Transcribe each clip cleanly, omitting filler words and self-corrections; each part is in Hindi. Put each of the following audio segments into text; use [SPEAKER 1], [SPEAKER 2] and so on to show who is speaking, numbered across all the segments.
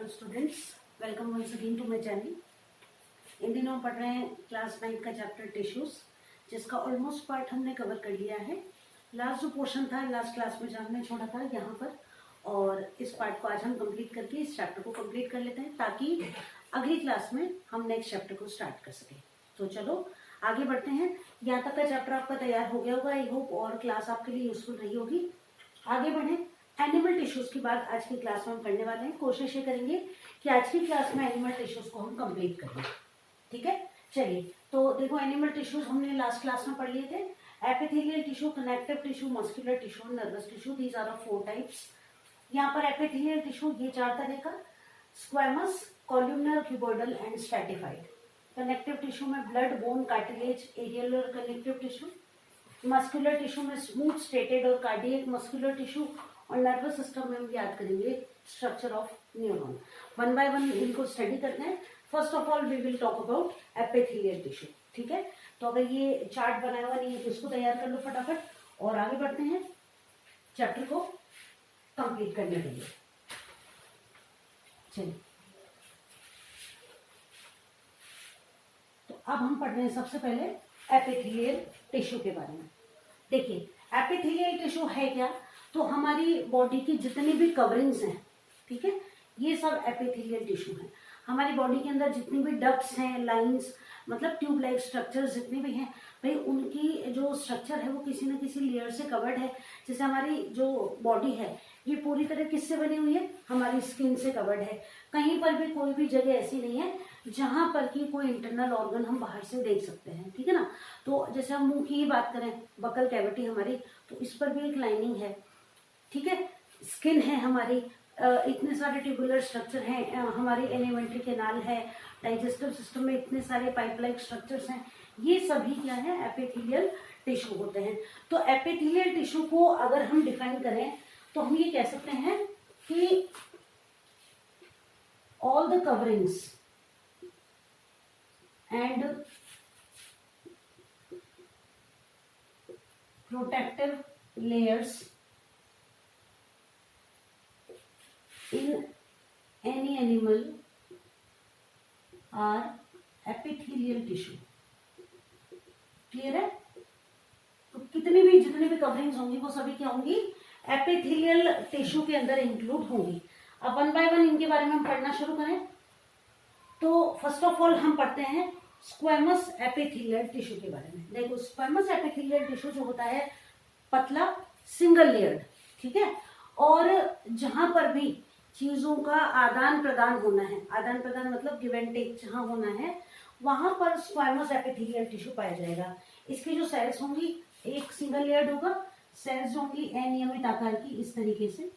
[SPEAKER 1] Hello students, welcome once again to my channel. इन दिनों पढ़ रहे हैं क्लास 9 का चैप्टर टिश्यूज, जिसका ऑलमोस्ट पार्ट हमने कवर कर लिया है। लास्ट जो पोर्शन था लास्ट क्लास में जो हमने छोड़ा था यहाँ पर, और इस पार्ट को आज हम कंप्लीट करके इस चैप्टर को कंप्लीट कर लेते हैं ताकि अगली क्लास में हम नेक्स्ट चैप्टर को स्टार्ट कर सकें। तो चलो आगे बढ़ते हैं। यहाँ तक का चैप्टर आपका तैयार हो गया होगा, आई होप, और क्लास आपके लिए यूजफुल रही होगी। आगे बढ़े। एनिमल टिश्यूज की बात आज की क्लास में हम करने वाले हैं। कोशिश ये करेंगे कि आज की क्लास में एनिमल टिश्यूज को हम कंप्लीट करें। ठीक है, चलिए। तो देखो, एनिमल टिश्यूज हमने लास्ट क्लास में पढ़ लिए थे। Epithelial tissue, connective tissue, muscular tissue, nervous tissue, these are the 4 types. यहाँ पर एपिथेलियल टिश्यू ये 4 तरह का: squamous, columnar, cuboidal and stratified. Connective tissue में blood, bone, cartilage, areolar connective tissue. Muscular tissue में स्मूथ, स्ट्रेटेड और कार्डियक मस्कुलर टिश्यू। और नर्वस सिस्टम में हम याद करेंगे structure of neuron. One by one इनको स्टडी करते हैं। First of all we will talk about epithelial tissue. ठीक है, तो अगर ये चार्ट बनाया हुआ नहीं है तो इसको तैयार कर लो फटाफट और आगे बढ़ते हैं चैप्टर को कंप्लीट करने के लिए। चलिए, तो अब हम पढ़ रहे हैं सबसे पहले एपिथेलियल टिश्यू के बारे में। देखिए, एपिथेलियल टिश्यू है क्या? तो हमारी बॉडी की जितनी भी कवरिंग्स हैं, ठीक है, ये सब एपिथेलियल टिश्यू हैं। हमारी बॉडी के अंदर जितनी भी डक्ट्स हैं, लाइंस, मतलब ट्यूब लाइक स्ट्रक्चर्स जितने भी हैं, भाई उनकी जो स्ट्रक्चर है वो किसी न किसी लेयर से कवर्ड है। जैसे हमारी जो बॉडी है ये पूरी तरह किससे बनी हुई है? हमारी स्किन से कवर्ड है। कहीं पर भी कोई भी जगह ऐसी नहीं है जहां पर कि कोई इंटरनल ऑर्गन हम बाहर से देख सकते हैं। ठीक है ना। तो जैसे हम मुंह की ही बात करें, बकल कैविटी हमारी, तो इस पर भी एक लाइनिंग है। ठीक है, स्किन है हमारी, इतने सारे ट्यूबुलर स्ट्रक्चर हैं, हमारी एलिमेंट्री कैनाल है, डाइजेस्टिव सिस्टम में इतने सारे पाइप लाइक स्ट्रक्चर्स हैं। ये सभी क्या है? एपिथेलियल टिश्यू होते हैं। तो एपिथेलियल टिश्यू को अगर हम डिफाइन करें तो हम ये कह सकते हैं कि all the coverings and protective layers in any animal are epithelial tissue। Clear है? तो जितनी भी कवरिंग्स होंगी वो सभी क्या होंगी? एपिथेलियल टिश्यू के अंदर इंक्लूड होंगी। अब वन बाय वन इनके बारे में हम पढ़ना शुरू करें तो फर्स्ट ऑफ ऑल हम पढ़ते हैं स्क्वैमस एपिथेलियल टिश्यू के बारे में। देखो, स्क्वैमस एपिथेलियल टिश्यू जो होता है पतला, सिंगल लेयर्ड, ठीक है, और जहां पर भी चीजों का आदान प्रदान होना है, आदान प्रदान मतलब गिव एंड टेक जहां होना है, वहां पर स्क्वैमस एपिथेलियल टिश्यू पाया जाएगा। इसकी जो सेल्स होंगी, एक सिंगल लेयर्ड होगा, सेल्स होंगी अनियमित आकार की इस तरीके से।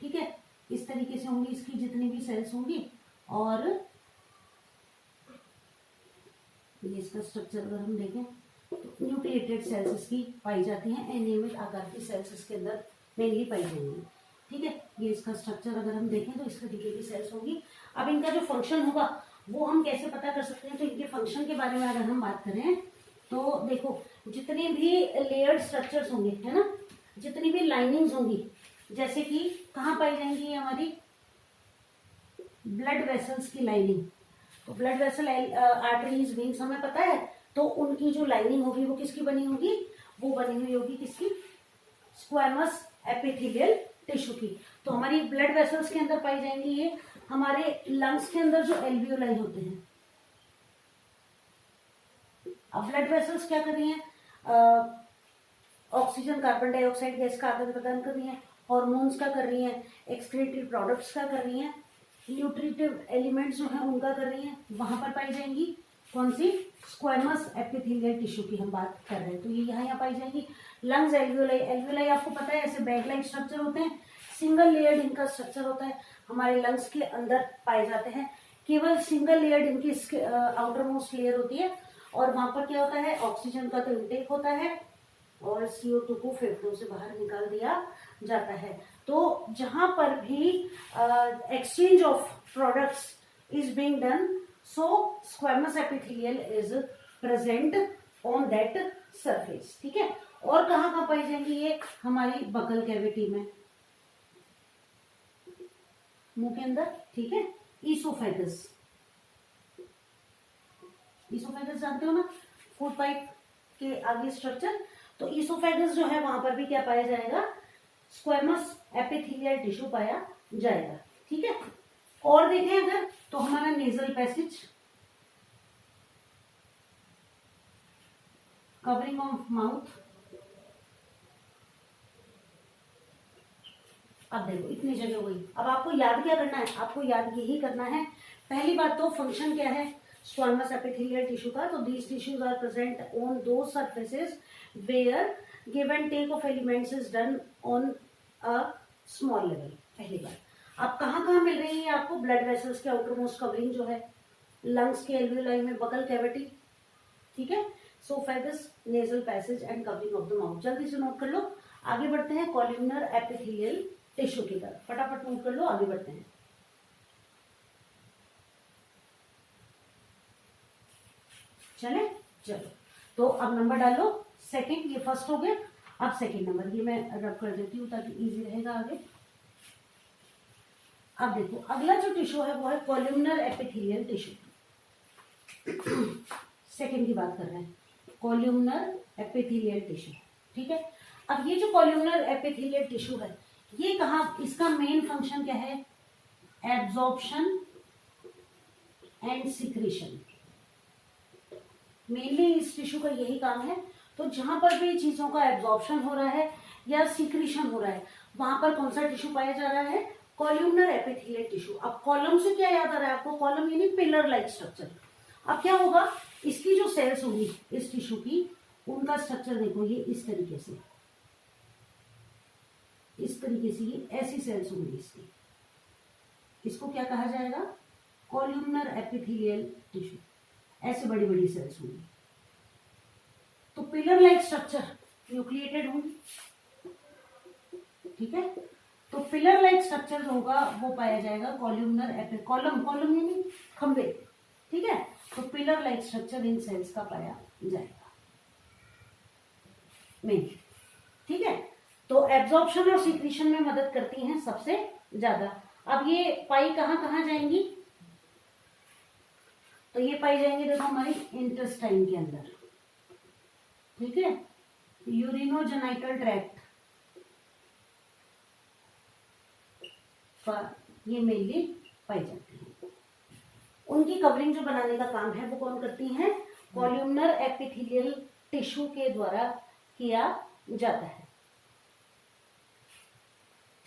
[SPEAKER 1] ठीक है, इस तरीके से होंगी इसकी जितनी भी सेल्स होंगी। और ये इसका स्ट्रक्चर अगर हम देखें तो न्यूक्लिएटेड सेल्स इसकी पाई जाती हैं, अनियमित आकार की सेल्स इसके अंदर मेनली पाई जाएंगी। ठीक है, ये इसका स्ट्रक्चर अगर हम देखें तो इस तरीके की सेल्स होंगी। अब इनका जो फंक्शन होगा वो हम कैसे पता कर सकते हैं? तो इनके फंक्शन के बारे में अगर हम बात करें तो देखो, जितनी भी लेयर्ड स्ट्रक्चर्स होंगे, है ना, जितनी भी लाइनिंग्स होंगी, जैसे कि कहाँ पाई जाएंगी? हमारी ब्लड वेसल्स की लाइनिंग। तो ब्लड वेसल, आर्टरीज, वेन्स हमें पता है, तो उनकी जो लाइनिंग होगी वो किसकी बनी होगी? वो बनी हुई होगी किसकी? स्क्वैमस एपिथेलियल टिश्यू की। तो हमारी ब्लड वेसल्स के अंदर पाई जाएंगी ये। हमारे लंग्स के अंदर जो एल्वियोलाई होते हैं, अब ब्लड वेसल्स क्या कर रही हैं? ऑक्सीजन, कार्बन डाइऑक्साइड गैस का आदान प्रदान कर रही हैं। हॉर्मोन्स का कर रही हैं, एक्सक्रीटरी प्रोडक्ट्स का कर रही हैं, न्यूट्रिटिव एलिमेंट्स जो हैं उनका कर रही हैं। वहां पर पाई जाएंगी कौन सी? स्क्वैमस एपिथेलियल टिश्यू की हम बात कर रहे हैं। तो ये यहाँ पाई जाएंगी। लंग्स, एल्वियोलाई, एल्वियोलाई आपको पता है ऐसे बैग लाइक स्ट्रक्चर होते हैं, सिंगल लेयर्ड इनका स्ट्रक्चर होता है, हमारे लंग्स के अंदर पाए जाते हैं। केवल सिंगल लेयर्ड इनकी आउटर मोस्ट लेयर होती है, और वहां पर क्या होता है? ऑक्सीजन का तो इंटेक होता है और CO2 को फेफड़ों से बाहर निकाल दिया जाता है। तो जहां पर भी exchange of products is being done, so squamous epithelial is present on that surface। ठीक है, और कहाँ पाई जाएंगी ये? हमारी बकल कैविटी में। मुंह के अंदर, ठीक है। ईसोफेगस, ईसोफेगस जानते हो ना, फूड पाइप के आगे स्ट्रक्चर। तो ईसोफेगस जो है वहां पर भी क्या पाया जाएगा, स्क्वेमस एपिथेलियल टिश्यू पाया जाएगा, ठीक है। और देखें अगर तो हमारा nasal passage, covering of mouth. अब देखो इतनी जगह हुई, अब आपको याद क्या करना है, आपको याद यही करना है। पहली बात तो फंक्शन क्या है स्क्वामस एपिथेलियल टिश्यू का, तो these tissues are present on दो surfaces where give and take of elements is done on a small level. पहली बात, अब कहाँ कहाँ मिल रही है आपको, ब्लड वेसल्स के आउटर मोस्ट कवरिंग जो है, लंग्स के एल्वियोलाई में बकल कैविटी, ठीक है, oesophagus, nasal passage and covering of the mouth. जल्दी से नोट कर लो। आगे बढ़ते हैं कॉल्यूमनर एपिथेलियल टिश्यू की तरफ, फटाफट नोट कर लो, आगे बढ़ते हैं। चले, चलो तो अब नंबर डालो, सेकंड, ये फर्स्ट हो गया। अब सेकंड नंबर, ये मैं रब कर देती हूँ ताकि इजी रहेगा आगे। अब देखो अगला जो टिश्यू है वो है कॉल्यूमनर एपिथेलियल टिश्यू। सेकंड की बात कर रहे हैं, कॉल्यूमनर एपिथेलियल टिश्यू, ठीक है। अब ये जो कॉल्यूमनर एपिथेलियल टिश्यू है, ये कहाँ, इसका मेन फंक्शन क्या है, एब्जॉर्प्शन एंड सिक्रीशन। मेनली इस टिश्यू का यही काम है। तो जहां पर भी चीजों का एब्जॉर्प्शन हो रहा है या सिक्रीशन हो रहा है, वहां पर कौन सा टिश्यू पाया जा रहा है, कॉल्यूमनर एपिथेलियल टिश्यू। अब कॉलम से क्या याद आ रहा है आपको, कॉलम यानी पिलर लाइक स्ट्रक्चर। अब क्या होगा, इसकी जो सेल्स होंगी इस टिश्यू की, उनका स्ट्रक्चर देखो, ये इस तरीके से, इस तरीके से ये ऐसी सेल्स होंगी इसकी। इसको क्या कहा जाएगा, कॉल्यूमनर एपिथेलियल टिश्यू। ऐसे बड़ी बड़ी सेल्स होंगी, तो पिलर लाइक स्ट्रक्चर, न्यूक्लिएटेड होंगी, ठीक है। तो पिलर लाइक स्ट्रक्चर जो होगा वो पाया जाएगा कॉल्यूमनर कॉलम, कॉलम यानी खंबे, ठीक है। तो पिलर लाइक स्ट्रक्चर इन सेल्स का पाया जाएगा मेन, ठीक है। तो एब्जॉर्प्शन और सिक्रीशन में मदद करती हैं सबसे ज्यादा। अब ये पाई कहाँ कहाँ जाएंगी, तो ये पाई जाएंगे देखो हमारी इंटेस्टाइन के अंदर, ठीक है, यूरिनोजेनाइटल ट्रैक्ट पर ये मेनली पाई जाती है। उनकी कवरिंग जो बनाने का काम है वो कौन करती हैं, कॉल्यूमनर एपिथेलियल टिश्यू के द्वारा किया जाता है,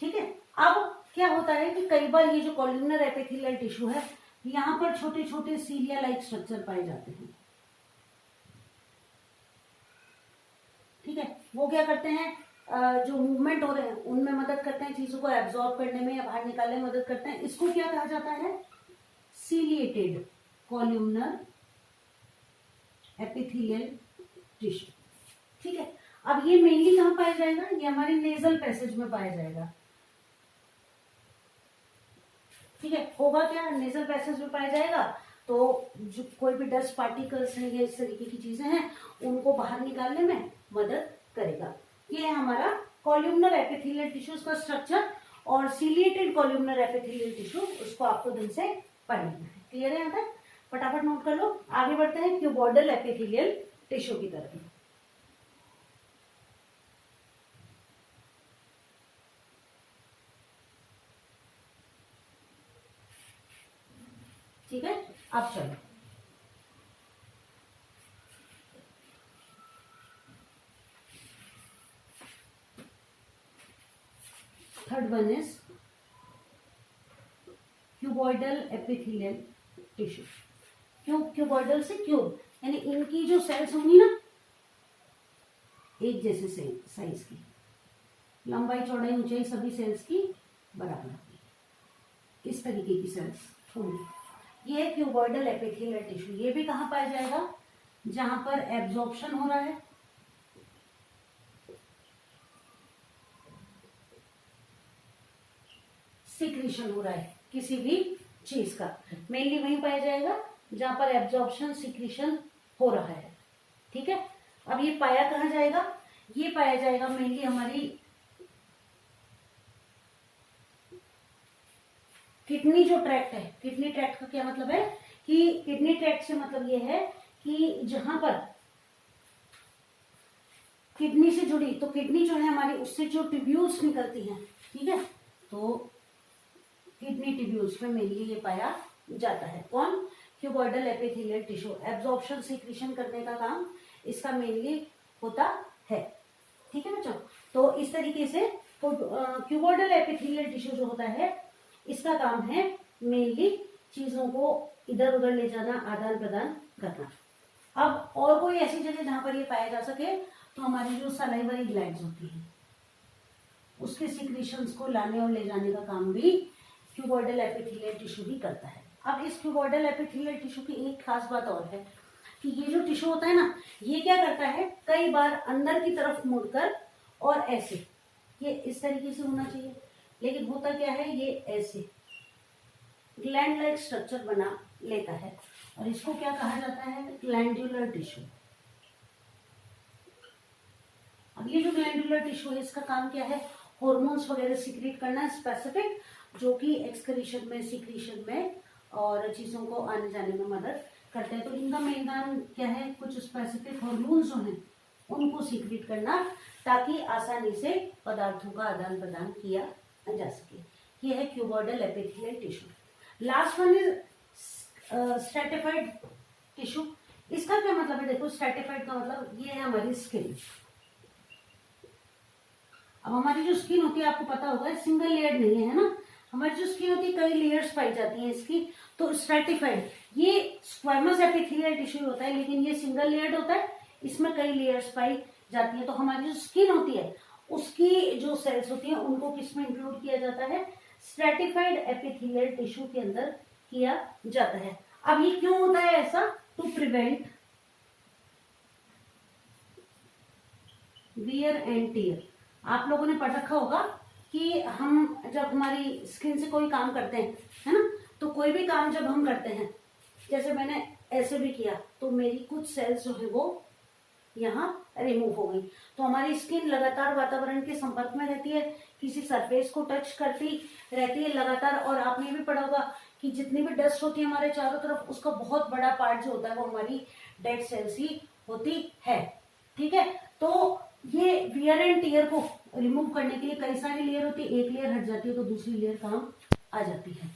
[SPEAKER 1] ठीक है। अब क्या होता है कि कई बार ये जो कॉल्यूमनर एपिथेलियल टिश्यू है, यहाँ पर छोटे छोटे सीलिया लाइक स्ट्रक्चर पाए जाते हैं, ठीक है। वो क्या करते हैं, जो मूवमेंट हो रहे हैं उनमें मदद करते हैं, चीजों को एब्जॉर्ब करने में या बाहर निकालने में मदद करते हैं। इसको क्या कहा जाता है, सीलिएटेड कॉल्यूमनर एपिथेलियल टिश्यू, ठीक है। अब ये मेनली कहाँ पाया जाएगा, ये हमारे नेजल पैसेज में पाया जाएगा, ठीक है। होगा क्या, नेजल पैसेज में पाया जाएगा, तो जो कोई भी डस्ट पार्टिकल्स हैं या इस तरीके की चीजें हैं उनको बाहर निकालने में मदद करेगा। ये है हमारा कॉल्यूमनर एपिथेलियल टिश्यूज का स्ट्रक्चर। और सीलिएटेड कॉल्यूमनर एपिथेलियल टिश्यू, उसको आपको दिन से पढ़ना है, क्लियर है यहाँ तक, फटाफट नोट कर लो। आगे बढ़ते हैं क्यूबॉइडल एपिथेलियल टिश्यू की तरफ, ठीक है। अब चलो third one is cuboidal epithelial tissue. Cuboidal से क्यूब, यानी इनकी जो सेल्स होंगी ना एक जैसे साइज की, लंबाई चौड़ाई ऊंचाई सभी सेल्स की बराबर होगी, इस तरीके की सेल्स होंगी। ये है क्यूबॉइडल एपिथेलियल टिश्यू। ये भी कहाँ पाया जाएगा, जहां पर एब्जॉर्प्शन हो रहा है, सिक्रीशन हो रहा है किसी भी चीज का, मेनली वहीं पाया जाएगा जहां पर एब्जॉर्प्शन सिक्रीशन हो रहा है, ठीक है। अब ये पाया कहाँ जाएगा, ये पाया जाएगा मेनली हमारी किडनी जो ट्रैक्ट है, किडनी ट्रैक्ट का क्या मतलब है कि किडनी ट्रैक्ट से मतलब ये है कि जहां पर किडनी से जुड़ी, तो किडनी जो है हमारी, उससे जो ट्यूब्यूल्स निकलती हैं, ठीक है, तो किडनी ट्यूब्यूल्स में मेनली ये पाया जाता है। कौन? Cuboidal epithelial tissue. Absorption secretion करने का काम इसका मेनली होता है, ठीक है बच्चों। तो इस तरीके से क्यूबॉइडल एपिथेलियल टिश्यू जो होता है, इसका काम है मेनली चीजों को इधर उधर ले जाना, आदान प्रदान करना। अब और कोई ऐसी जगह जहां पर ये पाया जा सके, तो हमारी जो सलाइवरी ग्लैंड्स होती हैं, उसके सिक्रीशंस को लाने और ले जाने का काम भी क्यूबॉइडल एपिथेलियल टिश्यू ही करता है। अब इस क्यूबॉइडल एपिथेलियल टिश्यू की एक खास बात और है कि ये जो टिश्यू होता है ना, ये क्या करता है, कई बार अंदर की तरफ मुड़कर और ऐसे, ये इस तरीके से होना चाहिए, लेकिन होता क्या है, ये ऐसे ग्लैंड लाइक स्ट्रक्चर बना लेता है, और इसको क्या कहा जाता है, ग्लैंडुलर टिश्यू। अब ये जो ग्लैंडुलर टिश्यू है, इसका काम क्या है, हॉर्मोन्स वगैरह सीक्रेट करना स्पेसिफिक, जो कि एक्सक्रीशन में, सिक्रीशन में और चीजों को आने जाने में मदद करते हैं। तो इनका मेन काम क्या है, कुछ स्पेसिफिक हॉर्मोन्स जो हैं उनको सीक्रेट करना, ताकि आसानी से पदार्थों का आदान प्रदान किया जा सके। ये है cuboidal epithelial tissue. Last one is stratified tissue. इसका क्या मतलब है, देखो स्ट्रैटिफाइड का मतलब ये है हमारी स्किन। अब हमारी जो स्किन होती है, आपको पता होगा, सिंगल लेयर नहीं है ना, हमारी जो स्किन होती है कई लेयर्स पाई जाती हैं इसकी। तो स्ट्रैटिफाइड ये स्क्वैमस एपिथेलियल टिश्यू होता है, लेकिन ये सिंगल लेयर्ड होता है, इसमें कई लेयर्स पाई जाती है। तो हमारी जो स्किन होती है, उसकी जो सेल्स होती हैं, उनको किसमें इंक्लूड किया जाता है, स्ट्रैटिफाइड एपिथेलियल टिश्यू के अंदर किया जाता है। अब ये क्यों होता है ऐसा, to prevent wear and tear. आप लोगों ने पढ़ रखा होगा कि हम जब हमारी स्किन से कोई काम करते हैं, है ना, तो कोई भी काम जब हम करते हैं, जैसे मैंने ऐसे भी किया, तो मेरी कुछ सेल्स जो है वो यहाँ रिमूव हो गई। तो हमारी स्किन लगातार वातावरण के संपर्क में रहती है, किसी सरफेस को टच करती रहती है लगातार। और आपने भी पढ़ा होगा कि जितनी भी डस्ट होती है हमारे चारों तरफ, उसका बहुत बड़ा पार्ट जो होता है वो हमारी डेड सेल्स ही होती है, ठीक है। तो ये वियर एंड टियर को रिमूव करने के लिए कई सारी लेयर होती है, एक लेयर हट जाती है तो दूसरी लेयर काम आ जाती है।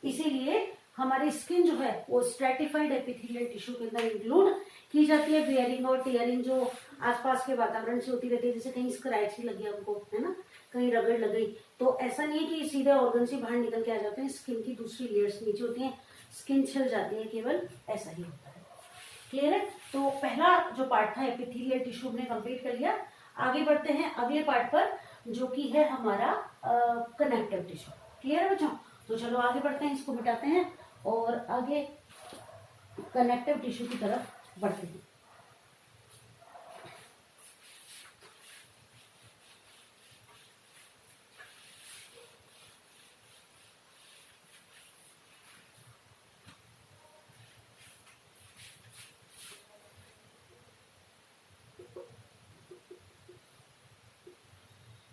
[SPEAKER 1] इसीलिए हमारी स्किन जो है वो स्ट्रैटिफाइड एपिथेलियल टिश्यू के अंदर इंक्लूड की जाती है। वियरिंग और टियरिंग जो आसपास के वातावरण से होती रहती है, जैसे कहीं स्क्रैच ही लग गया हमको, है ना, कहीं रगड़ लग गई, तो ऐसा नहीं है कि सीधे ऑर्गन से बाहर निकल के आ जाते हैं, स्किन की दूसरी लेयर्स नीचे होती है, स्किन छिल जाती है, केवल ऐसा ही होता है। क्लियर है। तो पहला जो पार्ट था एपिथेलियल टिश्यू हमने कंप्लीट कर लिया। आगे बढ़ते हैं अगले पार्ट पर, जो कि है हमारा कनेक्टिव टिश्यू। क्लियर है बच्चों। तो चलो आगे बढ़ते हैं, इसको मिटाते हैं और आगे कनेक्टिव टिश्यू की तरफ बढ़ते हैं।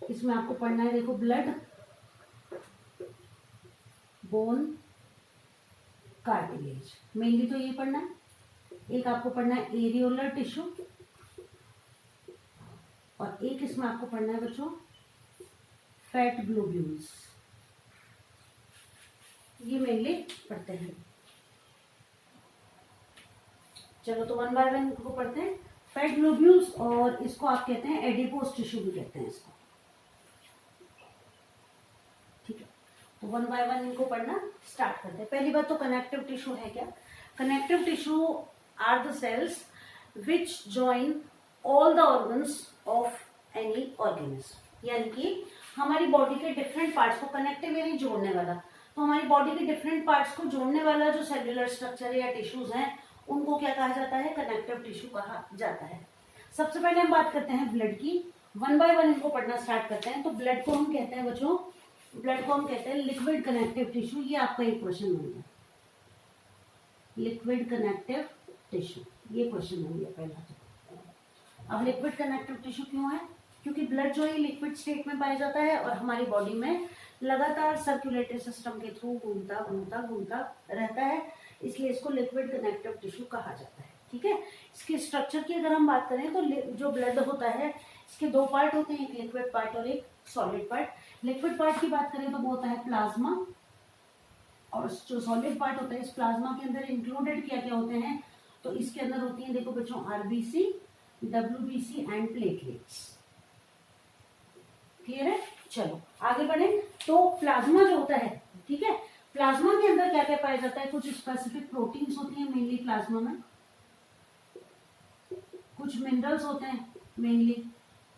[SPEAKER 1] इसमें आपको पढ़ना है, देखो, ब्लड, बोन, कार्टिलेज, मेनली तो ये पढ़ना है। एक आपको पढ़ना है एरियोलर टिश्यू, और एक इसमें आपको पढ़ना है बच्चों फैट ग्लोब्यूल्स। ये मेनली पढ़ते हैं। चलो तो वन बाय वन को पढ़ते हैं। फैट ग्लोब्यूल्स, और इसको आप कहते हैं एडिपोज टिश्यू भी कहते हैं इसको, ठीक है। तो वन बाय वन इनको पढ़ना स्टार्ट करते हैं। पहली बात तो कनेक्टिव टिश्यू है क्या। Connective tissue are the cells which join all the organs of any organism. यानी कि हमारी बॉडी के डिफरेंट पार्ट्स को, कनेक्टिव यानी जोड़ने वाला, तो हमारी बॉडी के डिफरेंट पार्ट्स को जोड़ने वाला जो सेल्युलर स्ट्रक्चर या टिश्यूज हैं, उनको क्या कहा जाता है, कनेक्टिव टिश्यू कहा जाता है। सबसे पहले हम बात करते हैं ब्लड की। वन बाय वन इनको पढ़ना स्टार्ट करते हैं। तो ब्लड को हम कहते हैं बच्चों, ब्लड को हम कहते हैं लिक्विड कनेक्टिव टिश्यू। ये आपका एक क्वेश्चन बन गया, लिक्विड कनेक्टिव टिश्यू, ये क्वेश्चन बन गया पहला। तो अब लिक्विड कनेक्टिव टिश्यू क्यों है, क्योंकि ब्लड जो है लिक्विड स्टेट में पाया जाता है, और हमारी बॉडी में लगातार सर्कुलेटरी सिस्टम के थ्रू घूमता घूमता घूमता रहता है, इसलिए इसको लिक्विड कनेक्टिव टिश्यू कहा जाता है। ठीक है, इसके स्ट्रक्चर की अगर हम बात करें तो जो ब्लड होता है इसके दो पार्ट होते हैं, एक लिक्विड पार्ट और एक सॉलिड पार्ट। लिक्विड पार्ट की बात करें तो वो होता है प्लाज्मा, और जो सॉलिड पार्ट होता है इस प्लाज्मा के अंदर इंक्लूडेड क्या क्या होते हैं, तो इसके अंदर होती है देखो बच्चों RBC, WBC and platelets. Clear है? चलो आगे बढ़े। तो प्लाज्मा जो होता है, ठीक है, प्लाज्मा के अंदर क्या क्या पाया जाता है, कुछ स्पेसिफिक प्रोटीन्स होती हैं मेनली प्लाज्मा में, कुछ मिनरल्स होते हैं मेनली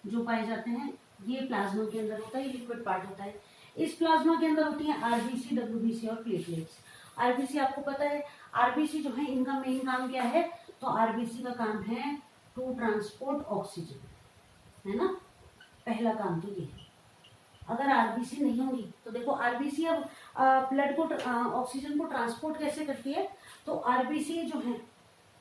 [SPEAKER 1] जो पाए जाते हैं, ये प्लाज्मा के अंदर होता है, लिक्विड पार्ट होता है। इस प्लाज्मा के अंदर होती है आरबीसी, डब्ल्यूबीसी और प्लेटलेट्स। आरबीसी आपको पता है, आरबीसी जो है इनका मेन काम क्या है, तो आरबीसी का काम है टू ट्रांसपोर्ट ऑक्सीजन, है ना, पहला काम तो ये है। अगर आरबीसी नहीं होगी तो देखो आरबीसी अब ब्लड को ऑक्सीजन को ट्रांसपोर्ट कैसे करती है, तो आरबीसी जो है,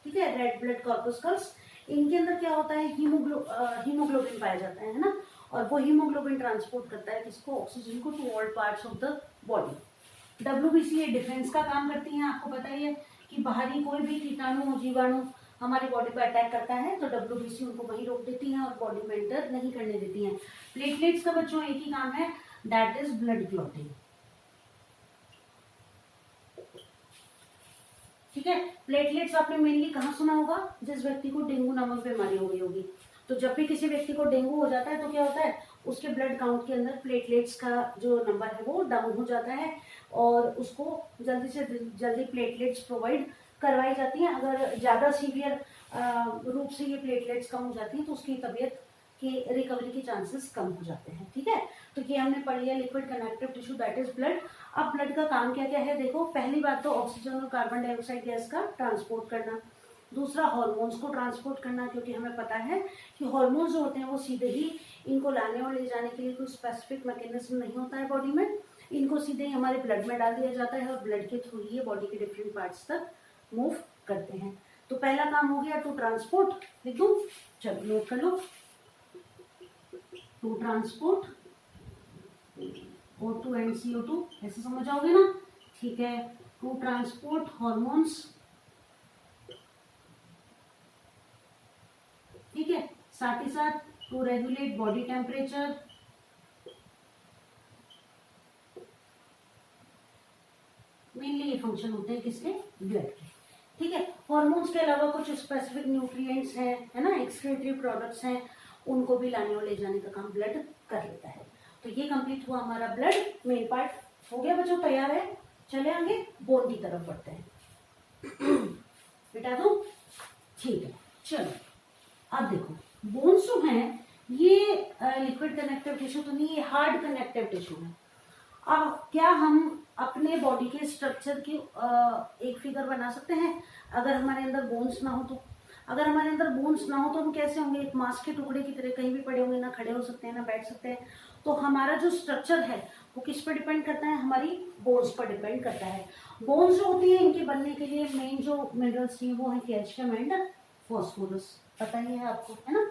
[SPEAKER 1] ठीक है, रेड ब्लड कॉर्पस्कल्स, इनके अंदर क्या होता है, हीमोग्लोबिन पाया जाता है ना, और वो हीमोग्लोबिन ट्रांसपोर्ट करता है किसको, ऑक्सीजन को, to all parts of the body. WBC ये डिफेंस का काम करती है, आपको पता ही है कि बाहरी कोई भी कीटाणु जीवाणु हमारी बॉडी पर अटैक करता है तो डब्ल्यूबीसी उनको वहीं रोक देती हैं और बॉडी में एंटर नहीं करने देती हैं। प्लेटलेट्स का बच्चों एक ही काम है, दैट इज ब्लड क्लॉटिंग। ठीक है, प्लेटलेट्स आपने मेनली कहाँ सुना होगा, जिस व्यक्ति को डेंगू नामक बीमारी हो गई होगी, तो जब भी किसी व्यक्ति को डेंगू हो जाता है तो क्या होता है, उसके ब्लड काउंट के अंदर प्लेटलेट्स का जो नंबर है वो डाउन हो जाता है और उसको जल्दी से जल्दी प्लेटलेट्स प्रोवाइड करवाई जाती हैं। अगर ज़्यादा सीवियर रूप से ये प्लेटलेट्स कम हो जाती हैं तो उसकी तबीयत की रिकवरी के चांसेस कम हो जाते हैं। ठीक है, तो ये हमने पढ़ लिया liquid connective tissue that is blood. अब ब्लड का काम क्या क्या है, देखो पहली बात तो ऑक्सीजन और कार्बन डाइऑक्साइड गैस का ट्रांसपोर्ट करना, दूसरा हार्मोन्स को ट्रांसपोर्ट करना, क्योंकि हमें पता है कि हार्मोन्स जो होते हैं वो सीधे ही इनको लाने और ले जाने के लिए कोई स्पेसिफिक मैकेनिज्म नहीं होता है बॉडी में, इनको सीधे ही हमारे ब्लड में डाल दिया जाता है और ब्लड के थ्रू ही बॉडी के डिफरेंट पार्ट्स तक मूव करते हैं। तो पहला काम हो गया टू ट्रांसपोर्ट, लिख दूं, चलो नोट कर लो, to transport O2 and CO2, ऐसे समझ आओगे ना, ठीक है, टू ट्रांसपोर्ट हॉर्मोन्स, ठीक है, साथ ही साथ to regulate body temperature, mainly ये फंक्शन होते हैं किसके, ब्लड के। ठीक है, हॉर्मोन्स के अलावा कुछ स्पेसिफिक न्यूट्रिएंट्स हैं, है ना, एक्सक्रीटरी प्रोडक्ट्स हैं, उनको भी लाने और ले जाने का काम ब्लड कर लेता है। तो ये कंप्लीट हुआ हमारा ब्लड मेन पार्ट हो गया बच्चों, तैयार है, चले आगे बोन की तरफ बढ़ते हैं। बेटा दो, ठीक है, चलो अब देखो बोन्स जो है ये लिक्विड कनेक्टिव टिश्यू तो नहीं, ये हार्ड कनेक्टिव टिश्यू है। अब क्या हम अपने बॉडी के स्ट्रक्चर की एक फिगर बना सकते हैं अगर हमारे अंदर बोन्स ना हो तो? अगर हमारे अंदर बोन्स ना हो तो हम कैसे होंगे, एक मांस के टुकड़े की तरह कहीं भी पड़े होंगे, ना खड़े हो सकते हैं ना बैठ सकते हैं। तो हमारा जो स्ट्रक्चर है वो किस पर डिपेंड करता है, हमारी बोन्स पर डिपेंड करता है। बोन्स जो होती है इनके बनने के लिए मेन जो मिनरल्स चाहिए वो है कैल्शियम एंड फॉस्फोरस, पता ही है आपको, है ना।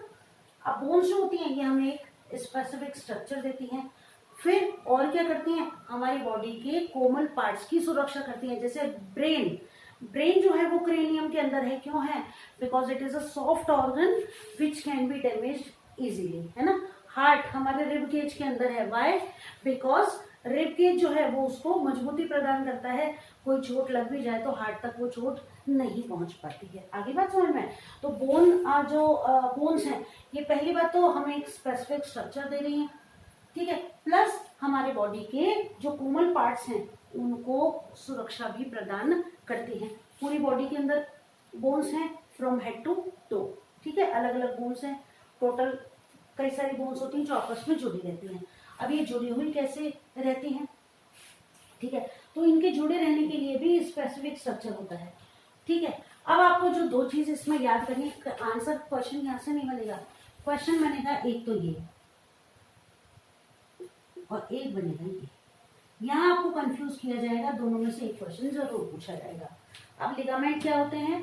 [SPEAKER 1] अब बोन्स जो होती हैं ये हमें एक स्पेसिफिक स्ट्रक्चर देती हैं, फिर और क्या करती हैं, हमारी बॉडी के कोमल पार्ट्स की सुरक्षा करती हैं। जैसे ब्रेन, ब्रेन जो है वो क्रेनियम के अंदर है, क्यों है, because it is a soft organ which can be damaged easily, है ना। हार्ट हमारे रिब केज के अंदर है, वाई, बिकॉज रिब केज जो है वो उसको मजबूती प्रदान करता है, कोई चोट लग भी जाए तो हार्ट तक वो चोट नहीं पहुंच पाती है। आगे बात समझ में, तो बोन जो बोन्स हैं ये पहली बात तो हमें एक स्पेसिफिक स्ट्रक्चर दे रही है, ठीक है, प्लस हमारे बॉडी के जो कोमल पार्ट्स हैं उनको सुरक्षा भी प्रदान करती हैं। पूरी बॉडी के अंदर बोन्स हैं फ्रॉम हेड टू टो, ठीक है, अलग अलग बोन्स हैं, टोटल कई सारी बोन्स होती हैं जो आपस में जुड़ी रहती हैं। अब ये जुड़ी हुई कैसे रहती हैं, ठीक है, तो इनके जुड़े रहने के लिए भी स्पेसिफिक स्ट्रक्चर होता है। ठीक है, अब आपको जो दो चीज इसमें याद करनी, आंसर क्वेश्चन यहाँ से नहीं बनेगा, क्वेश्चन बनेगा एक तो ये और एक बनेगा ये, यहाँ आपको कंफ्यूज किया जाएगा, दोनों में से एक क्वेश्चन जरूर पूछा जाएगा। अब लिगामेंट क्या होते हैं,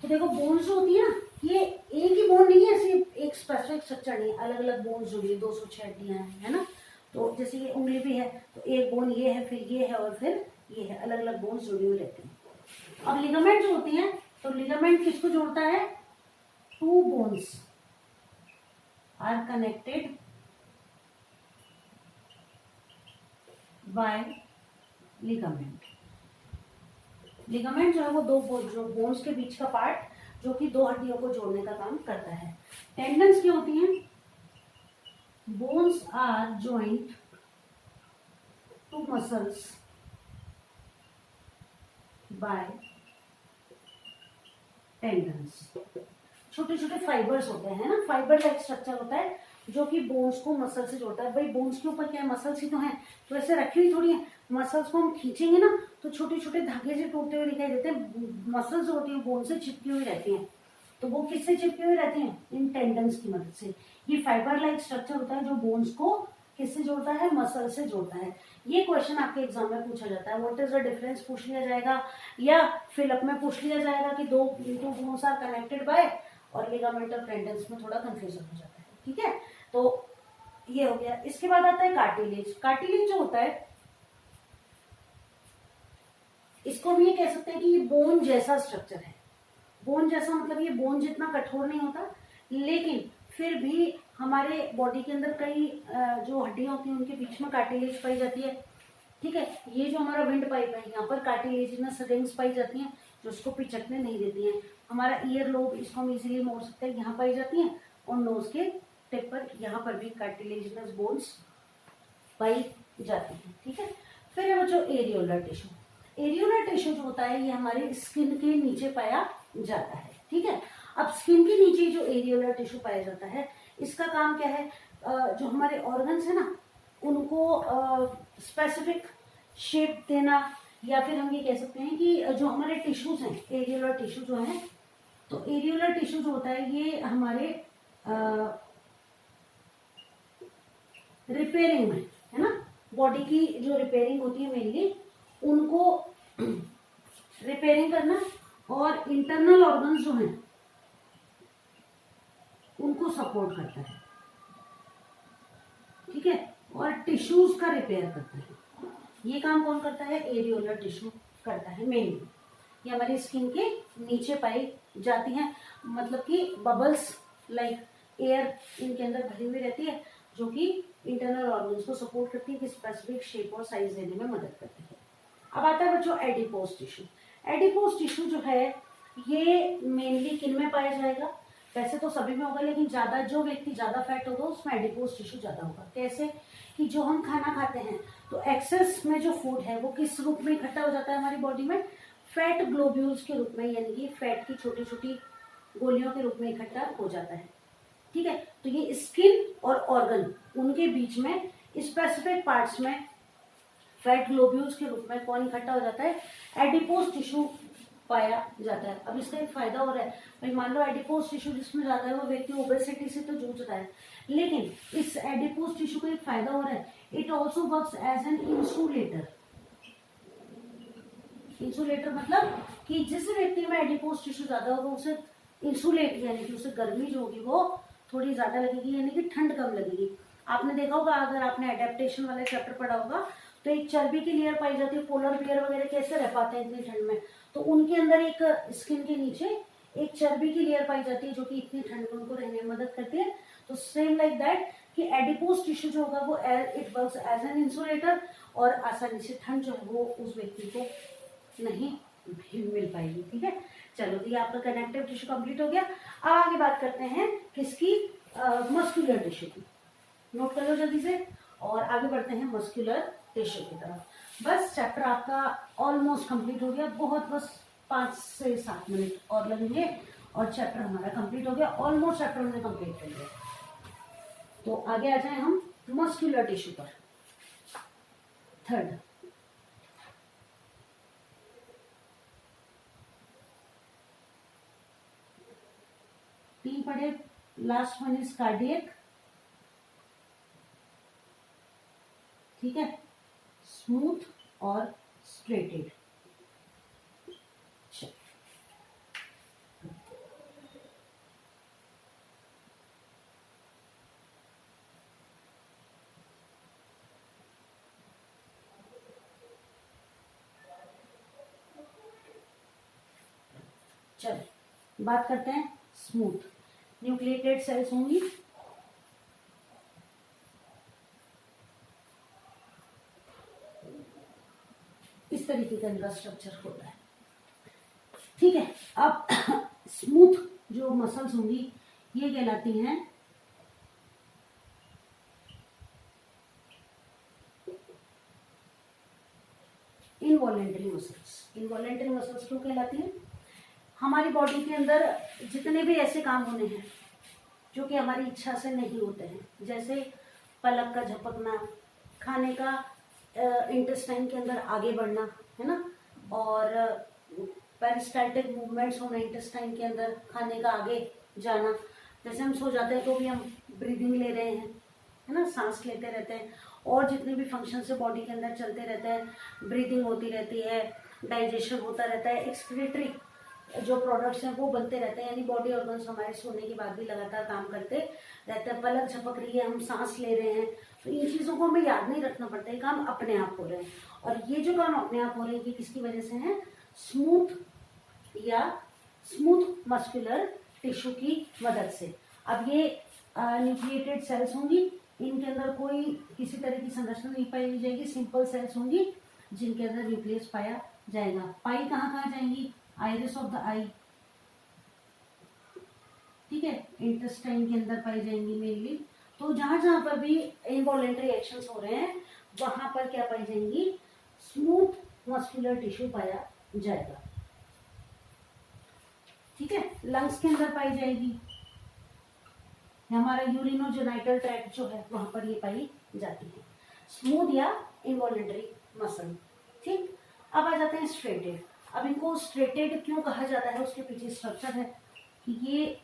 [SPEAKER 1] तो देखो बोन्स जो होती है ना, ये एक ही बोन नहीं है, सिर्फ एक स्पेसिफिक स्ट्रक्चर नहीं है, अलग अलग बोन्स जुड़ी है, 206 हड्डियां हैं, है ना। तो जैसे ये उंगली भी है, तो एक बोन ये है, फिर ये है और फिर ये है, अलग अलग बोन्स जुड़ी हुई रहती हैं। अब लिगामेंट जो होती हैं, तो लिगामेंट किसको जोड़ता है? Two bones are connected by ligament. Ligament जो है वो जो बोन्स के बीच का पार्ट जो कि दो हड्डियों को जोड़ने का काम करता है। टेंडन्स क्या होती हैं? Bones are joint to muscles by tendons. छोटे छोटे फाइबर्स होते हैं ना, फाइबर का एक स्ट्रक्चर होता है जो कि बोन्स को मसल से जोड़ता है। भाई बोन्स के ऊपर क्या है? मसल्स ही तो है, तो ऐसे रखी हुई थोड़ी है। मसल्स को हम खींचेंगे ना तो छोटे छोटे धागे से टूटते हुए दिखाई देते हैं। मसल्स जो होती है बोन से चिपकी हुई रहती हैं, तो वो किससे चिपकी हुई रहती हैं? इन टेंडन्स की मदद से। ये फाइबर लाइक स्ट्रक्चर होता है जो बोन्स को किससे जोड़ता है? मसल से जोड़ता है। ये क्वेश्चन आपके एग्जाम में पूछा जाता है। व्हाट इज द डिफरेंस पूछ लिया जाएगा, या फिलअप में पूछ लिया जाएगा कि दो बोन्स आर कनेक्टेड बाय, और लिगामेंट और टेंडन्स में थोड़ा कंफ्यूजन हो जाता है। ठीक है, तो ये हो गया। इसके बाद आता है कार्टिलेज। कार्टिलेज जो होता है, इसको हम ये कह सकते हैं कि ये बोन जैसा स्ट्रक्चर है। बोन जैसा मतलब ये बोन जितना कठोर नहीं होता, लेकिन फिर भी हमारे बॉडी के अंदर कई जो हड्डियां होती हैं उनके बीच में कार्टिलेज पाई जाती है। ठीक है, ये जो हमारा विंड पाइप है, यहाँ पर कार्टिलेजिनस रिंग्स पाई जाती हैं जो उसको पिचकने नहीं देती हैं। हमारा ईयर लोब, इसको हम इजीली मोड़ सकते हैं, यहाँ पाई जाती हैं। और नोज के टिप पर यहाँ पर भी कार्टिलेजिनस बोन्स पाई जाती हैं। ठीक है, फिर है बच्चों एरियोलर टिश्यू। एरियोलर टिश्यू जो होता है ये हमारे स्किन के नीचे पाया जाता है। ठीक है, अब स्किन के नीचे जो एरियोलर टिश्यू पाया जाता है, इसका काम क्या है? जो हमारे ऑर्गन्स है ना, उनको स्पेसिफिक शेप देना, या फिर हम ये कह सकते हैं कि जो हमारे टिश्यूज हैं, एरियोलर टिश्यू जो है, तो एरियोलर टिश्यू जो होता है ये हमारे रिपेयरिंग में है ना, बॉडी की जो रिपेयरिंग होती है मेनली, उनको रिपेयरिंग करना, और इंटरनल ऑर्गन्स जो हैं उनको सपोर्ट करता है। ठीक है, और टिश्यूज का रिपेयर करता है। ये काम कौन करता है? एरियोलर टिश्यू करता है मेनली। ये हमारी स्किन के नीचे पाई जाती हैं, मतलब कि बबल्स लाइक एयर इनके अंदर भरी हुई रहती है, जो कि इंटरनल ऑर्गन्स को सपोर्ट करती है, कि स्पेसिफिक शेप और साइज देने में मदद करती है। अब आता है बच्चों एडिपोज टिश्यू। एडिपोज टिश्यू जो है ये मेनली किन में पाया जाएगा? वैसे तो सभी में होगा, लेकिन ज्यादा जो व्यक्ति ज्यादा फैट होगा उसमें एडिपोज टिश्यू ज्यादा होगा। कैसे? कि जो हम खाना खाते हैं तो एक्सेस में जो फूड है वो किस रूप में इकट्ठा हो जाता है हमारी बॉडी में? फैट ग्लोब्यूल्स के रूप में, यानी कि फैट की छोटी छोटी गोलियों के रूप में इकट्ठा हो जाता है। ठीक है, तो ये स्किन और ऑर्गन उनके बीच में स्पेसिफिक पार्ट्स में फैट ग्लोब्यूल्स के रूप में कौन इकट्ठा हो जाता है? एडिपोज टिश्यू पाया जाता है। अब इसका एक फायदा हो रहा है, भाई मान लो एडिपोज टिश्यू जिसमें ज्यादा है वो व्यक्ति ओबेसिटी से तो जूझ रहा है, लेकिन इस एडिपोज टिश्यू का एक फायदा हो रहा है, it also works as an insulator. Insulator मतलब कि जिस व्यक्ति में एडिपोज टिश्यू ज्यादा होगा उसे इंसुलेट, यानी कि उसे गर्मी जो होगी वो थोड़ी ज्यादा लगेगी, यानी कि ठंड कम लगेगी। आपने देखा होगा, अगर आपने एडेप्टेशन वाला चैप्टर पढ़ा होगा, तो एक चर्बी की लेयर पाई जाती है। पोलर बियर वगैरह कैसे रह पाते हैं इतनी ठंड में, तो उनके अंदर एक स्किन के नीचे एक चर्बी की लेयर पाई जाती है जो कि इतनी ठंड में उनको रहने में मदद करती है। तो सेम लाइक दैट कि एडिपोज टिश्यू जो होगा वो it works as an insulator, और आसानी से ठंड जो है वो उस व्यक्ति को नहीं मिल पाएगी। ठीक है, चलो तो ये आपका कनेक्टिव टिश्यू कंप्लीट हो गया। अब आगे बात करते हैं किसकी? मस्कुलर टिश्यू की। नोट कर लो जल्दी से, और आगे बढ़ते हैं मस्कुलर टिश्यू की तरफ। बस चैप्टर आपका ऑलमोस्ट कंप्लीट हो गया, बहुत बस 5 से 7 मिनट और लगेंगे और चैप्टर हमारा कंप्लीट हो गया। ऑलमोस्ट चैप्टर हमने कंप्लीट कर लिया। तो आगे आ जाए हम मस्कुलर टिश्यू पर। थर्ड, तीन पढ़े, लास्ट वन इज कार्डियक। ठीक है, स्मूथ और स्ट्रेटेड। चलो बात करते हैं स्मूथ। न्यूक्लिएटेड सेल्स होंगी, इस तरीके का इनका स्ट्रक्चर होता है। ठीक है, अब स्मूथ जो मसल्स होंगी ये कहलाती हैं इनवॉलेंटरी मसल्स। इनवॉलेंटरी मसल्स क्यों कहलाती हैं? हमारी बॉडी के अंदर जितने भी ऐसे काम होने हैं जो कि हमारी इच्छा से नहीं होते हैं, जैसे पलक का झपकना, खाने का इंटेस्टाइन के अंदर आगे बढ़ना, है ना, और पेरिस्टाल्टिक मूवमेंट्स होना इंटेस्टाइन के अंदर, खाने का आगे जाना। जैसे हम सो जाते हैं तो भी हम ब्रीदिंग ले रहे हैं, है ना, सांस लेते रहते हैं, और जितने भी फंक्शन से बॉडी के अंदर चलते रहते हैं, ब्रीदिंग होती रहती है, डाइजेशन होता रहता है, एक्सक्रीटरी जो प्रोडक्ट्स हैं वो बनते रहते हैं, यानी बॉडी ऑर्गन्स हमारे सोने के बाद भी लगातार काम करते रहते हैं। पलक झपक रही है, हम सांस ले रहे हैं, तो इन चीज़ों को हमें याद नहीं रखना पड़ता है, काम अपने आप हो रहे हैं। और ये जो काम अपने आप हो रहे हैं ये किसकी वजह से है? स्मूथ या स्मूथ मस्कुलर टिश्यू की मदद से। अब ये न्यूक्लिएटेड सेल्स होंगी, इनके अंदर कोई किसी तरह की संरचना नहीं पाई जाएगी, सिंपल सेल्स होंगी जिनके अंदर न्यूक्लियस पाया जाएगा। पाई कहाँ कहाँ जाएंगी? आइरिस ऑफ द आई, ठीक है, इंटेस्टाइन के अंदर पाई जाएंगी मेनली। तो जहां जहां पर भी इनवॉलेंटरी एक्शंस हो रहे हैं वहां पर क्या पाई जाएंगी? स्मूथ मस्कुलर टिश्यू पाया जाएगा। ठीक है, लंग्स के अंदर पाई जाएगी, हमारा यूरिनोजेनाइटल ट्रैक्ट जो है वहां पर ये पाई जाती है, स्मूथ या इनवॉलेंटरी मसल। ठीक, अब आ जाते हैं स्ट्रेटेड। अब इनको स्ट्रेटेड क्यों कहा जाता है, उसके पीछे स्ट्रक्चर है कि ये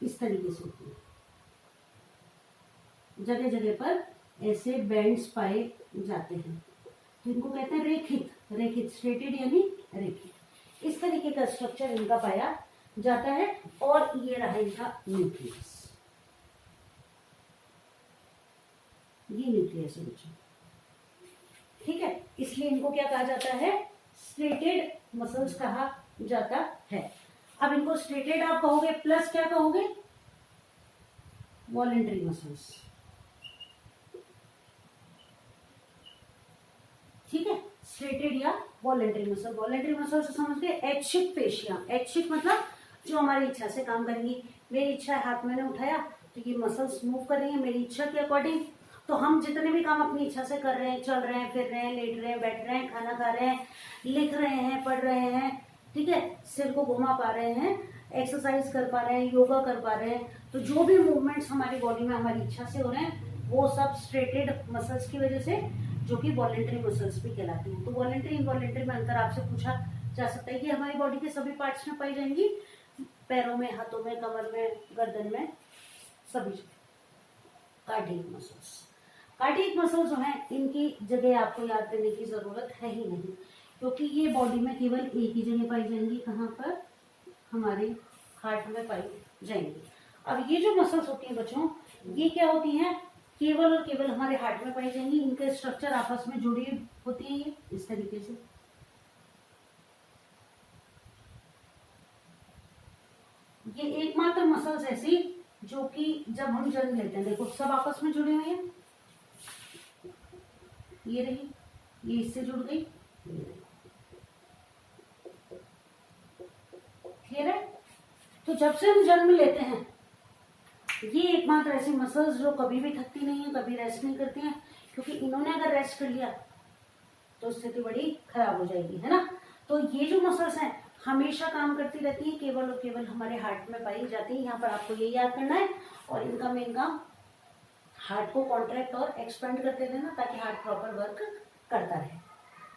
[SPEAKER 1] इस तरीके से होती है, जगह जगह पर ऐसे बेंड्स पाए जाते हैं, तो इनको कहते हैं रेखित। रेखित, स्ट्रेटेड यानी रेखित। इस तरीके का स्ट्रक्चर इनका पाया जाता है, और ये रहा इनका न्यूक्लियस। ये न्यूक्लियस है बच्चों, ठीक है, इसलिए इनको क्या कहा जाता है? स्ट्रेटेड मसल्स कहा जाता है। अब इनको स्ट्रेटेड आप कहोगे, प्लस क्या कहोगे? Voluntary muscles. ठीक है, स्ट्रेटेड या वॉलेंटरी मसल। वॉलेंटरी मसल से समझ गए? ऐच्छिक पेशियां। ऐच्छिक मतलब जो हमारी इच्छा से काम करेंगी। मेरी इच्छा है, हाथ मैंने उठाया तो ये मसल्स मूव कर रही है मेरी इच्छा के अकॉर्डिंग। तो हम जितने भी काम अपनी इच्छा से कर रहे हैं, चल रहे हैं, फिर रहे हैं, लेट रहे हैं, बैठ रहे हैं, खाना खा रहे हैं, लिख रहे हैं, पढ़ रहे हैं, ठीक है, सिर को घुमा पा रहे हैं, एक्सरसाइज कर पा रहे हैं, योगा कर पा रहे हैं, तो जो भी मूवमेंट्स हमारी बॉडी में हमारी इच्छा से हो रहे हैं वो सब स्ट्रेटेड मसल्स की वजह से, जो कि वॉलेंटरी मसल्स भी कहलाती हैं। तो वॉलेंटरी इनवॉलेंटरी में अंतर आपसे पूछा जा सकता है कि हमारी बॉडी के सभी पार्ट्स में पाई जाएंगी, पैरों में, हाथों में, कमर में, गर्दन में, सभी। कार्डियक मसल्स, कार्डियक मसल जो है इनकी जगह आपको याद करने की जरूरत है ही नहीं, क्योंकि ये बॉडी में केवल एक ही जगह पाई जाएंगी। कहाँ पर? हमारे हार्ट में पाई जाएंगी। अब ये जो मसल्स होती हैं बच्चों, ये क्या होती हैं? केवल और केवल हमारे हार्ट में पाई जाएंगी। इनके स्ट्रक्चर आपस में जुड़ी होती है ये इस तरीके से। ये एकमात्र मसल्स ऐसी जो कि जब हम जन्म लेते हैं, देखो सब आपस में जुड़े हुए हैं, ये रही, ये इससे जुड़ गई, क्लियर है? तो जब से हम जन्म लेते हैं ये एकमात्र ऐसी मसल्स जो कभी भी थकती नहीं है, कभी रेस्ट नहीं करती हैं, क्योंकि इन्होंने अगर रेस्ट कर लिया तो स्थिति बड़ी खराब हो जाएगी, है ना। तो ये जो मसल्स हैं हमेशा काम करती रहती है, केवल और केवल हमारे हार्ट में पाई जाती है। यहाँ पर आपको ये याद करना है, और इनका मेन काम हार्ट को कॉन्ट्रैक्ट और एक्सपेंड करते रहना, ताकि हार्ट प्रॉपर वर्क करता रहे।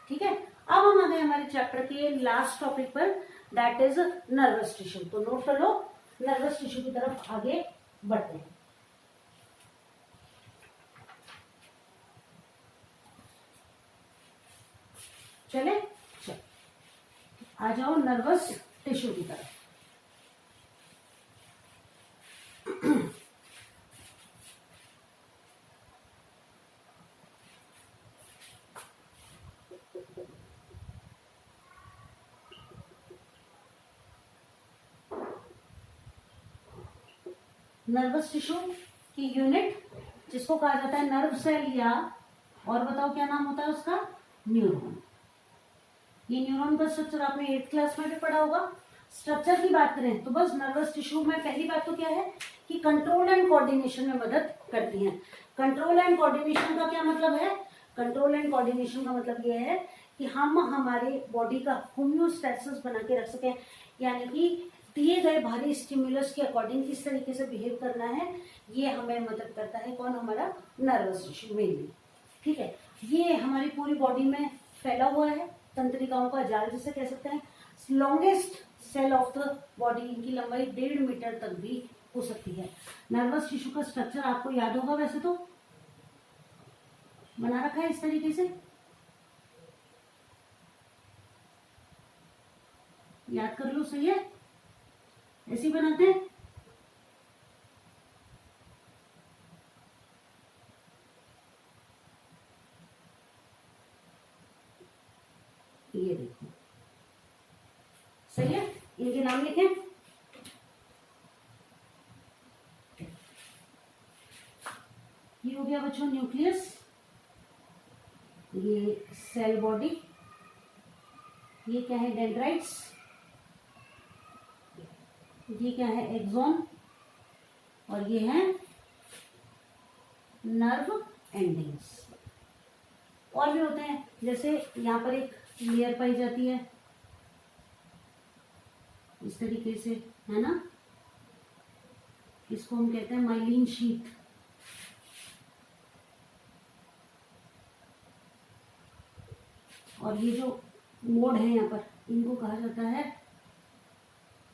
[SPEAKER 1] ठीक है, अब हम आ गए हमारे चैप्टर के लास्ट टॉपिक पर, दैट इज नर्वस टिश्यू। तो नोट कर लो, नर्वस टिश्यू की तरफ आगे बढ़ते हैं। चले, चल आ जाओ नर्वस टिश्यू की तरफ। नर्वस टिश्यू की यूनिट जिसको कहा जाता है नर्व सेल, या और बताओ क्या नाम होता है उसका, न्यूरॉन। ये न्यूरॉन का स्ट्रक्चर आपने 8th क्लास में भी पढ़ा होगा। स्ट्रक्चर की बात करें तो बस नर्वस टिश्यू में पहली बात तो क्या है कि कंट्रोल एंड कोऑर्डिनेशन में मदद करती हैं। कंट्रोल एंड कोऑर्डिनेशन का क्या मतलब है? कंट्रोल एंड कोऑर्डिनेशन का मतलब ये है कि हम हमारे बॉडी का होम्योस्टैसिस बना के रख सकें, यानी कि दिए गए भारी स्टिमुलस के अकॉर्डिंग किस तरीके से बिहेव करना है, ये हमें मदद करता है। कौन? हमारा नर्वस टिश्यू मेनली। ठीक है, ये हमारी पूरी बॉडी में फैला हुआ है, तंत्रिकाओं का जाल जिसे कह सकते हैं। Longest cell of the body, इनकी लंबाई 1.5 मीटर तक भी हो सकती है। नर्वस टिश्यू का स्ट्रक्चर आपको याद होगा, वैसे तो बना रखा है इस तरीके से, याद कर लो, सही है, ऐसे ही बनाते हैं। ये देखो, सही है, इनके नाम लिखें। ये हो गया बच्चों न्यूक्लियस, ये सेल बॉडी, ये क्या है डेंड्राइट्स, ये क्या है एक्सॉन, और ये है नर्व एंडिंग्स। और भी होते हैं, जैसे यहाँ पर एक लेयर पाई जाती है इस तरीके से, है ना, इसको हम कहते हैं माइलिन शीथ। और ये जो नोड है यहाँ पर, इनको कहा जाता है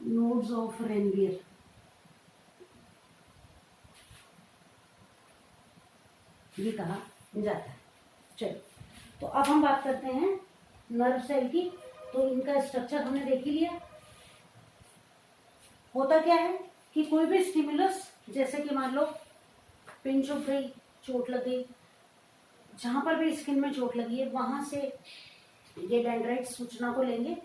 [SPEAKER 1] नोड्स ऑफ रेनवियर। ये कहा जाता है। चलो, तो अब हम बात करते हैं नर्व सेल की। तो इनका स्ट्रक्चर हमने देख ही लिया। होता क्या है कि कोई भी स्टिमुलस, जैसे कि मान लो पिंच उठ गई, चोट लग गई, जहां पर भी स्किन में चोट लगी है, वहां से ये डेंड्राइट्स सूचना को लेंगे,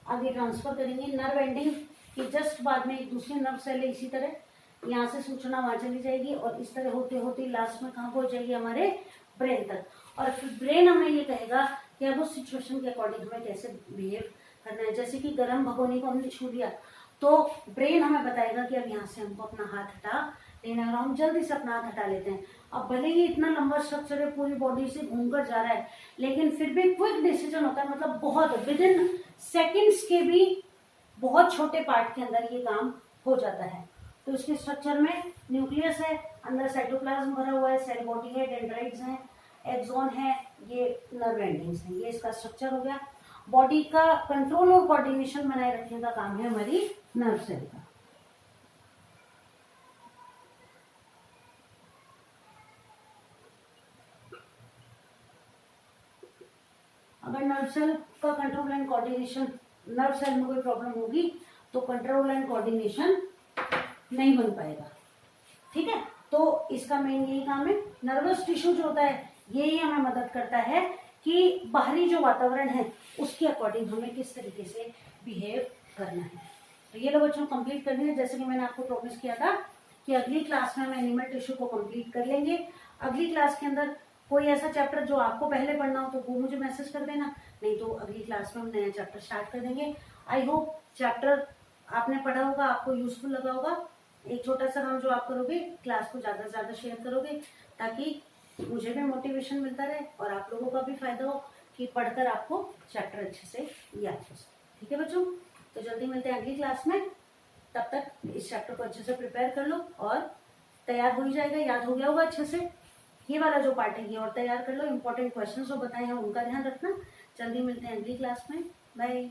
[SPEAKER 1] आगे ट्रांसफर करेंगे नर्व एंडिंग के जस्ट बाद में एक दूसरी नर्व सेल है, इसी तरह यहाँ से सूचना वहां चली जाएगी, और इस तरह होते होते लास्ट में कहाँ पहुंच जाएगी? हमारे ब्रेन तक। और फिर ब्रेन हमें ये कहेगा कि अब उस सिचुएशन के अकॉर्डिंग हमें कैसे बिहेव करना है। जैसे कि गर्म भगोनी को हमने छू लिया, तो ब्रेन हमें बताएगा कि अब यहाँ से हमको अपना हाथ हटा लेना है, और हम जल्दी से अपना हाथ हटा लेते हैं। अब भले ही इतना लंबा स्ट्रक्चर है, पूरी बॉडी से घूमकर जा रहा है, लेकिन फिर भी क्विक डिसीजन होता है, मतलब बहुत विद इन सेकेंड्स के भी बहुत छोटे पार्ट के अंदर ये काम हो जाता है। तो इसके स्ट्रक्चर में न्यूक्लियस है, अंदर साइटोप्लाज्म भरा हुआ है, सेल बॉडी है, डेंड्राइट्स हैं, एक्सॉन है, ये नर्व एंडिंग्स हैं। ये इसका स्ट्रक्चर हो गया। बॉडी का कंट्रोल और कोऑर्डिनेशन बनाए रखने का काम है हमारी नर्व सेल का। अगर नर्व सेल का control and coordination, nerve cell में कोई प्रॉब्लम होगी तो कंट्रोल एंड कोऑर्डिनेशन नहीं बन पाएगा। ठीक है, तो इसका मेन यही काम है। नर्वस टिश्यू जो होता है ये हमें मदद करता है कि बाहरी जो वातावरण है उसके अकॉर्डिंग हमें किस तरीके से बिहेव करना है। तो ये लो बच्चों कंप्लीट करनी है। जैसे कि मैंने आपको प्रॉमिस किया था कि अगली क्लास में हम एनिमल टिश्यू को कंप्लीट कर लेंगे। अगली क्लास के अंदर कोई ऐसा चैप्टर जो आपको पहले पढ़ना हो तो वो मुझे मैसेज कर देना, नहीं तो अगली क्लास में हम नया चैप्टर स्टार्ट कर देंगे। आई होप चैप्टर आपने पढ़ा होगा, आपको यूजफुल लगा होगा। एक छोटा सा काम जो आप करोगे, क्लास को ज़्यादा से ज़्यादा शेयर करोगे ताकि मुझे भी मोटिवेशन मिलता रहे और आप लोगों का भी फायदा हो कि पढ़कर आपको चैप्टर अच्छे से याद हो सके। ठीक है बच्चों, तो जल्दी मिलते हैं अगली क्लास में। तब तक इस चैप्टर को अच्छे से प्रिपेयर कर लो और तैयार हो ही जाएगा, याद हो गया होगा अच्छे से। ये वाला जो पार्ट है ये और तैयार कर लो। इंपॉर्टेंट क्वेश्चन जो बताए हैं उनका ध्यान रखना। जल्दी मिलते हैं अगली क्लास में। बाय।